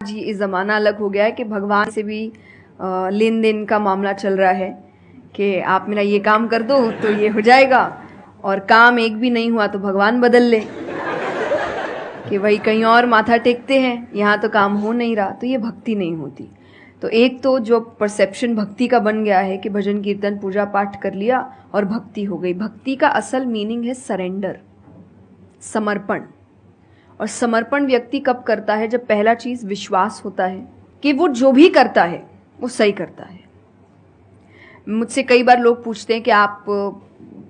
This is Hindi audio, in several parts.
जी इस ज़माना अलग हो गया है कि भगवान से भी लेन देन का मामला चल रहा है कि आप मेरा ये काम कर दो तो ये हो जाएगा, और काम एक भी नहीं हुआ तो भगवान बदल ले कि भाई कहीं और माथा टेकते हैं, यहाँ तो काम हो नहीं रहा, तो ये भक्ति नहीं होती। तो एक तो जो परसेप्शन भक्ति का बन गया है कि भजन कीर्तन पूजा पाठ कर लिया और भक्ति हो गई। भक्ति का असल मीनिंग है सरेंडर, समर्पण। और समर्पण व्यक्ति कब करता है? जब पहला चीज विश्वास होता है कि वो जो भी करता है वो सही करता है। मुझसे कई बार लोग पूछते हैं कि आप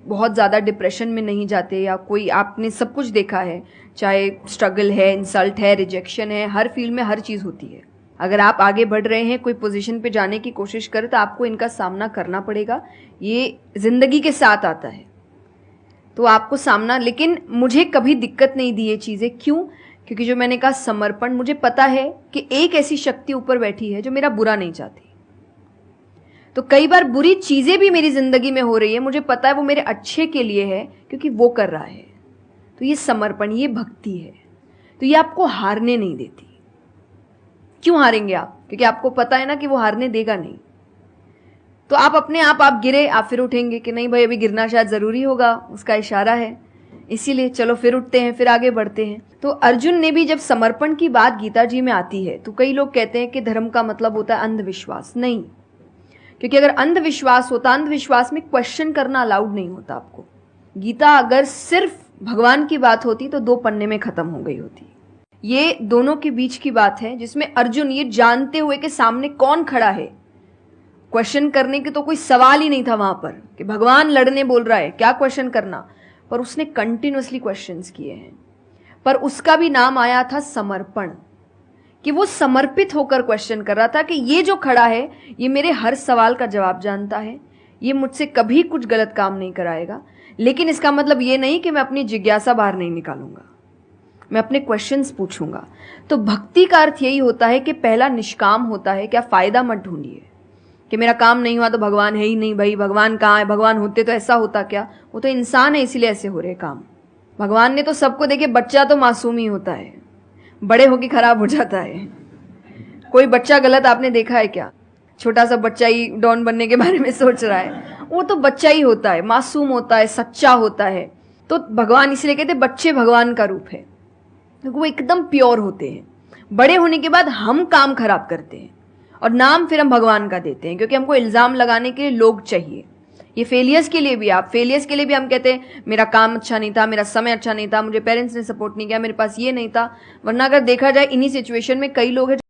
बहुत ज़्यादा डिप्रेशन में नहीं जाते, या कोई आपने सब कुछ देखा है, चाहे स्ट्रगल है, इंसल्ट है, रिजेक्शन है, हर फील्ड में हर चीज़ होती है। अगर आप आगे बढ़ रहे हैं, कोई पोजीशन पे जाने की कोशिश करें तो आपको इनका सामना करना पड़ेगा, ये जिंदगी के साथ आता है, तो आपको सामना। लेकिन मुझे कभी दिक्कत नहीं दी ये चीज़ें। क्यों? क्योंकि जो मैंने कहा समर्पण, मुझे पता है कि एक ऐसी शक्ति ऊपर बैठी है जो मेरा बुरा नहीं चाहती। तो कई बार बुरी चीज़ें भी मेरी ज़िंदगी में हो रही है, मुझे पता है वो मेरे अच्छे के लिए है क्योंकि वो कर रहा है। तो ये समर्पण, ये भक्ति है। तो ये आपको हारने नहीं देती। क्यों हारेंगे आप? क्योंकि आपको पता है ना कि वो हारने देगा नहीं। तो आप अपने आप गिरे, आप फिर उठेंगे कि नहीं भाई अभी गिरना शायद ज़रूरी होगा, उसका इशारा है, इसीलिए चलो फिर उठते हैं, फिर आगे बढ़ते हैं। तो अर्जुन ने भी, जब समर्पण की बात गीता जी में आती है तो कई लोग कहते हैं कि धर्म का मतलब होता है अंधविश्वास। नहीं, क्योंकि अगर अंधविश्वास होता, अंधविश्वास में क्वेश्चन करना अलाउड नहीं होता आपको। गीता अगर सिर्फ भगवान की बात होती तो 2 पन्ने में खत्म हो गई होती। ये दोनों के बीच की बात है, जिसमें अर्जुन ये जानते हुए कि सामने कौन खड़ा है, क्वेश्चन करने के तो कोई सवाल ही नहीं था वहां पर कि भगवान लड़ने बोल रहा है, क्या क्वेश्चन करना, पर उसने कंटिन्यूअसली क्वेश्चंस किए हैं। पर उसका भी नाम आया था समर्पण, कि वो समर्पित होकर क्वेश्चन कर रहा था कि ये जो खड़ा है ये मेरे हर सवाल का जवाब जानता है, ये मुझसे कभी कुछ गलत काम नहीं कराएगा। लेकिन इसका मतलब ये नहीं कि मैं अपनी जिज्ञासा बाहर नहीं निकालूंगा, मैं अपने क्वेश्चंस पूछूंगा। तो भक्ति का अर्थ यही होता है कि पहला निष्काम होता है। क्या फायदा मत ढूंढिए कि मेरा काम नहीं हुआ तो भगवान है ही नहीं। भाई भगवान कहाँ है? भगवान होते तो ऐसा होता क्या? वो तो इंसान है इसीलिए ऐसे हो रहे काम। भगवान ने तो सबको देखे, बच्चा तो मासूम ही होता है, बड़े होके खराब हो जाता है। कोई बच्चा गलत आपने देखा है क्या? छोटा सा बच्चा ही डॉन बनने के बारे में सोच रहा है, वो तो बच्चा ही होता है, मासूम होता है, सच्चा होता है। तो भगवान इसलिए कहते बच्चे भगवान का रूप है, क्योंकि वो एकदम प्योर होते हैं। बड़े होने के बाद हम काम खराब करते हैं और नाम फिर हम भगवान का देते हैं, क्योंकि हमको इल्जाम लगाने के लिए लोग चाहिए। ये फेलियर्स के लिए भी, आप फेलियर्स के लिए भी हम कहते हैं मेरा काम अच्छा नहीं था, मेरा समय अच्छा नहीं था, मुझे पेरेंट्स ने सपोर्ट नहीं किया, मेरे पास ये नहीं था। वरना अगर देखा जाए इन्हीं सिचुएशन में कई लोग हैं